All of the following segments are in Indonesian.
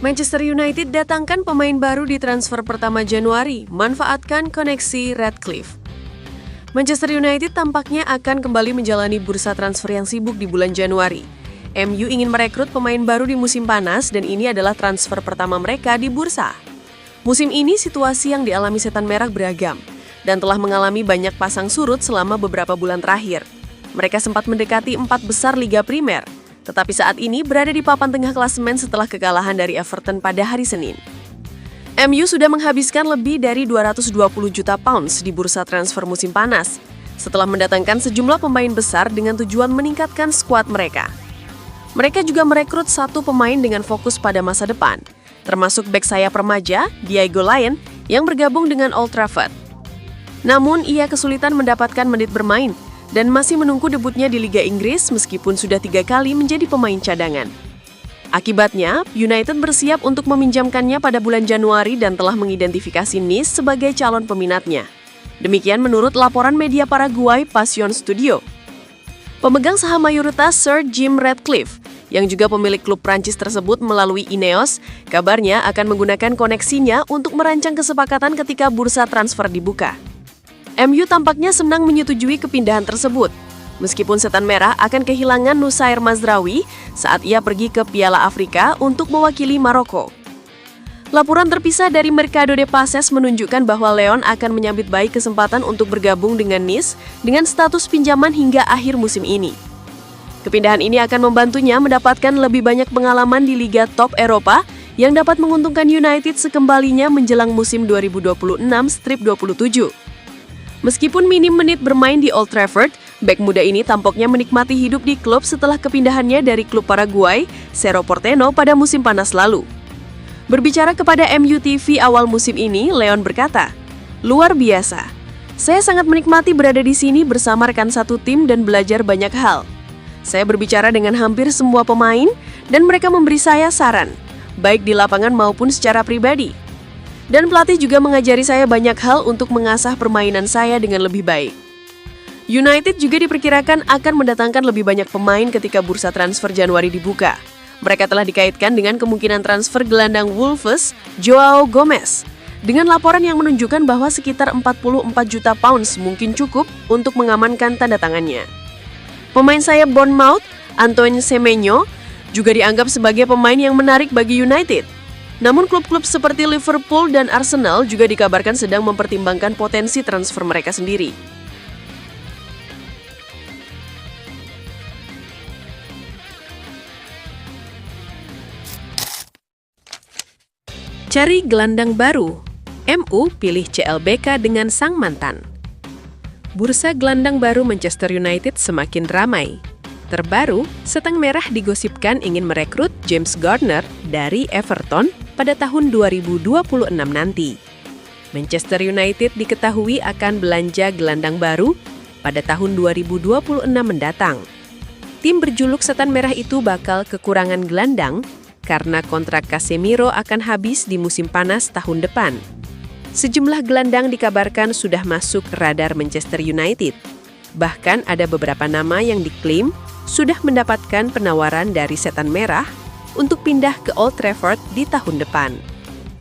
Manchester United datangkan pemain baru di transfer pertama Januari, manfaatkan koneksi Ratcliffe. Manchester United tampaknya akan kembali menjalani bursa transfer yang sibuk di bulan Januari. MU ingin merekrut pemain baru di musim panas dan ini adalah transfer pertama mereka di bursa. Musim ini situasi yang dialami Setan Merah beragam dan telah mengalami banyak pasang surut selama beberapa bulan terakhir. Mereka sempat mendekati 4 besar Liga Primer, tetapi saat ini berada di papan tengah klasemen setelah kekalahan dari Everton pada hari Senin. MU sudah menghabiskan lebih dari 220 juta pounds di bursa transfer musim panas, setelah mendatangkan sejumlah pemain besar dengan tujuan meningkatkan skuad mereka. Mereka juga merekrut satu pemain dengan fokus pada masa depan, termasuk bek sayap remaja, Diego Lyon, yang bergabung dengan Old Trafford. Namun, ia kesulitan mendapatkan menit bermain, dan masih menunggu debutnya di Liga Inggris meskipun sudah 3 kali menjadi pemain cadangan. Akibatnya, United bersiap untuk meminjamkannya pada bulan Januari dan telah mengidentifikasi Nice sebagai calon peminatnya. Demikian menurut laporan media Paraguay Passion Studio. Pemegang saham mayoritas Sir Jim Ratcliffe, yang juga pemilik klub Prancis tersebut melalui Ineos, kabarnya akan menggunakan koneksinya untuk merancang kesepakatan ketika bursa transfer dibuka. MU tampaknya senang menyetujui kepindahan tersebut, meskipun Setan Merah akan kehilangan Nusair Mazraoui saat ia pergi ke Piala Afrika untuk mewakili Maroko. Laporan terpisah dari Mercado de Pases menunjukkan bahwa Lyon akan menyambut baik kesempatan untuk bergabung dengan Nice dengan status pinjaman hingga akhir musim ini. Kepindahan ini akan membantunya mendapatkan lebih banyak pengalaman di Liga Top Eropa yang dapat menguntungkan United sekembalinya menjelang musim 2026-27. Meskipun minim menit bermain di Old Trafford, bek muda ini tampaknya menikmati hidup di klub setelah kepindahannya dari klub Paraguay, Cerro Porteño pada musim panas lalu. Berbicara kepada MU TV awal musim ini, Leon berkata, "Luar biasa. Saya sangat menikmati berada di sini bersama rekan satu tim dan belajar banyak hal. Saya berbicara dengan hampir semua pemain dan mereka memberi saya saran, baik di lapangan maupun secara pribadi. Dan pelatih juga mengajari saya banyak hal untuk mengasah permainan saya dengan lebih baik." United juga diperkirakan akan mendatangkan lebih banyak pemain ketika bursa transfer Januari dibuka. Mereka telah dikaitkan dengan kemungkinan transfer gelandang Wolves, Joao Gomez, dengan laporan yang menunjukkan bahwa sekitar 44 juta pounds mungkin cukup untuk mengamankan tanda tangannya. Pemain sayap Bournemouth, Antoine Semenyo, juga dianggap sebagai pemain yang menarik bagi United. Namun klub-klub seperti Liverpool dan Arsenal juga dikabarkan sedang mempertimbangkan potensi transfer mereka sendiri. Cari gelandang baru, MU pilih CLBK dengan sang mantan. Bursa gelandang baru Manchester United semakin ramai. Terbaru, Setan Merah digosipkan ingin merekrut James Garner dari Everton pada tahun 2026 nanti. Manchester United diketahui akan belanja gelandang baru pada tahun 2026 mendatang. Tim berjuluk Setan Merah itu bakal kekurangan gelandang karena kontrak Casemiro akan habis di musim panas tahun depan. Sejumlah gelandang dikabarkan sudah masuk radar Manchester United. Bahkan ada beberapa nama yang diklaim sudah mendapatkan penawaran dari Setan Merah untuk pindah ke Old Trafford di tahun depan.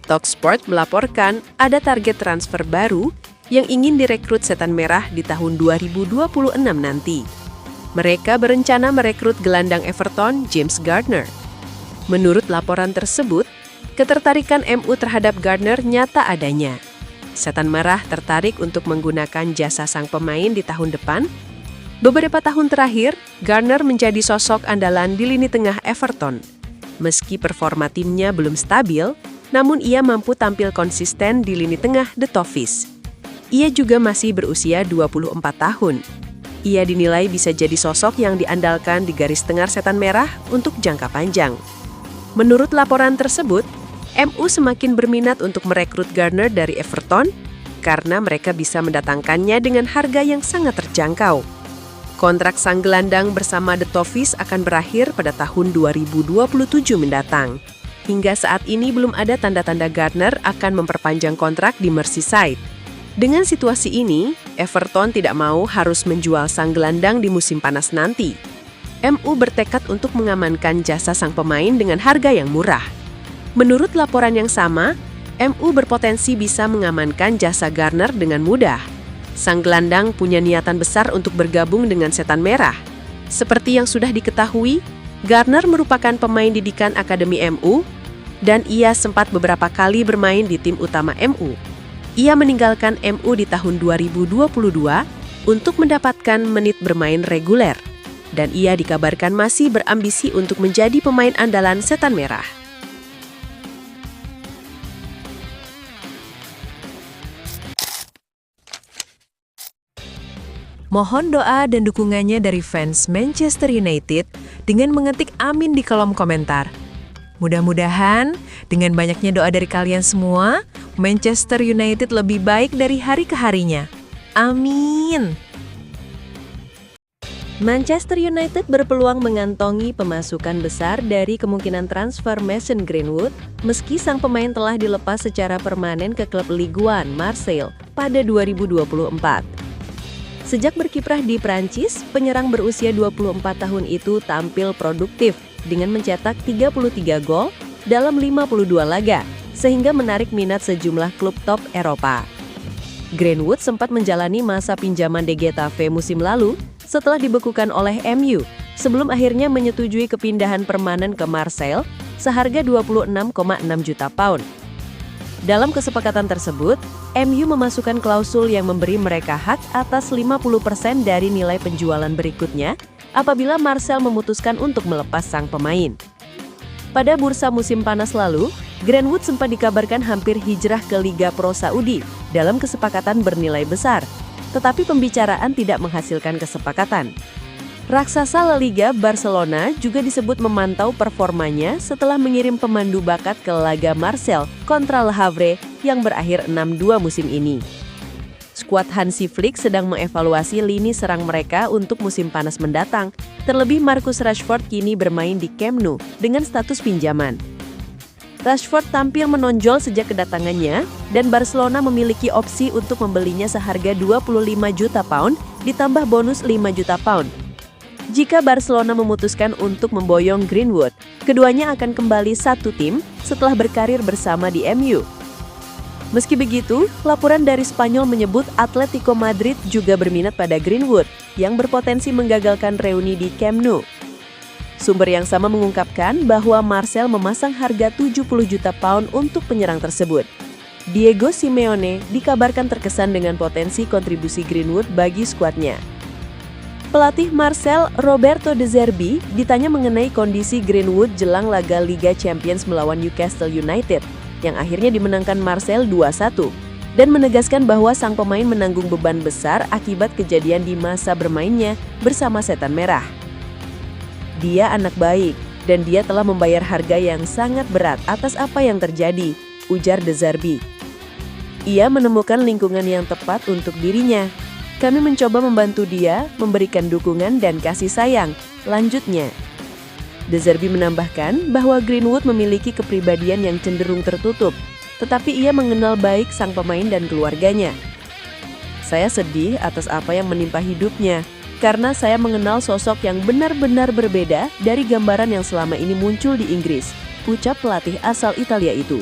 Talksport melaporkan ada target transfer baru yang ingin direkrut Setan Merah di tahun 2026 nanti. Mereka berencana merekrut gelandang Everton James Garner. Menurut laporan tersebut, ketertarikan MU terhadap Garner nyata adanya. Setan Merah tertarik untuk menggunakan jasa sang pemain di tahun depan. Beberapa tahun terakhir, Garner menjadi sosok andalan di lini tengah Everton. Meski performa timnya belum stabil, namun ia mampu tampil konsisten di lini tengah The Toffees. Ia juga masih berusia 24 tahun. Ia dinilai bisa jadi sosok yang diandalkan di garis tengah Setan Merah untuk jangka panjang. Menurut laporan tersebut, MU semakin berminat untuk merekrut Garner dari Everton karena mereka bisa mendatangkannya dengan harga yang sangat terjangkau. Kontrak sang gelandang bersama The Toffees akan berakhir pada tahun 2027 mendatang. Hingga saat ini belum ada tanda-tanda Garner akan memperpanjang kontrak di Merseyside. Dengan situasi ini, Everton tidak mau harus menjual sang gelandang di musim panas nanti. MU bertekad untuk mengamankan jasa sang pemain dengan harga yang murah. Menurut laporan yang sama, MU berpotensi bisa mengamankan jasa Garner dengan mudah. Sang gelandang punya niatan besar untuk bergabung dengan Setan Merah. Seperti yang sudah diketahui, Garner merupakan pemain didikan Akademi MU dan ia sempat beberapa kali bermain di tim utama MU. Ia meninggalkan MU di tahun 2022 untuk mendapatkan menit bermain reguler. Dan ia dikabarkan masih berambisi untuk menjadi pemain andalan Setan Merah. Mohon doa dan dukungannya dari fans Manchester United dengan mengetik amin di kolom komentar. Mudah-mudahan dengan banyaknya doa dari kalian semua, Manchester United lebih baik dari hari ke harinya. Amin. Manchester United berpeluang mengantongi pemasukan besar dari kemungkinan transfer Mason Greenwood meski sang pemain telah dilepas secara permanen ke klub Ligue 1 Marseille pada 2024. Sejak berkiprah di Prancis, penyerang berusia 24 tahun itu tampil produktif dengan mencetak 33 gol dalam 52 laga, sehingga menarik minat sejumlah klub top Eropa. Greenwood sempat menjalani masa pinjaman di Getafe musim lalu setelah dibekukan oleh MU, sebelum akhirnya menyetujui kepindahan permanen ke Marseille seharga 26,6 juta pound. Dalam kesepakatan tersebut, MU memasukkan klausul yang memberi mereka hak atas 50% dari nilai penjualan berikutnya apabila Marseille memutuskan untuk melepas sang pemain. Pada bursa musim panas lalu, Greenwood sempat dikabarkan hampir hijrah ke Liga Pro Saudi dalam kesepakatan bernilai besar, tetapi pembicaraan tidak menghasilkan kesepakatan. Raksasa La Liga Barcelona juga disebut memantau performanya setelah mengirim pemandu bakat ke laga Marseille kontra Le Havre yang berakhir 6-2 musim ini. Skuad Hansi Flick sedang mengevaluasi lini serang mereka untuk musim panas mendatang, terlebih Marcus Rashford kini bermain di Camp Nou dengan status pinjaman. Rashford tampil menonjol sejak kedatangannya dan Barcelona memiliki opsi untuk membelinya seharga 25 juta pound ditambah bonus 5 juta pound. Jika Barcelona memutuskan untuk memboyong Greenwood, keduanya akan kembali satu tim setelah berkarir bersama di MU. Meski begitu, laporan dari Spanyol menyebut Atletico Madrid juga berminat pada Greenwood yang berpotensi menggagalkan reuni di Camp Nou. Sumber yang sama mengungkapkan bahwa Marseille memasang harga 70 juta pound untuk penyerang tersebut. Diego Simeone dikabarkan terkesan dengan potensi kontribusi Greenwood bagi skuadnya. Pelatih Marseille, Roberto De Zerbi, ditanya mengenai kondisi Greenwood jelang laga Liga Champions melawan Newcastle United, yang akhirnya dimenangkan Marseille 2-1, dan menegaskan bahwa sang pemain menanggung beban besar akibat kejadian di masa bermainnya bersama Setan Merah. Dia anak baik, dan dia telah membayar harga yang sangat berat atas apa yang terjadi, ujar De Zerbi. Ia menemukan lingkungan yang tepat untuk dirinya. Kami mencoba membantu dia, memberikan dukungan dan kasih sayang, lanjutnya. De Zerbi menambahkan bahwa Greenwood memiliki kepribadian yang cenderung tertutup, tetapi ia mengenal baik sang pemain dan keluarganya. Saya sedih atas apa yang menimpa hidupnya, karena saya mengenal sosok yang benar-benar berbeda dari gambaran yang selama ini muncul di Inggris, ucap pelatih asal Italia itu.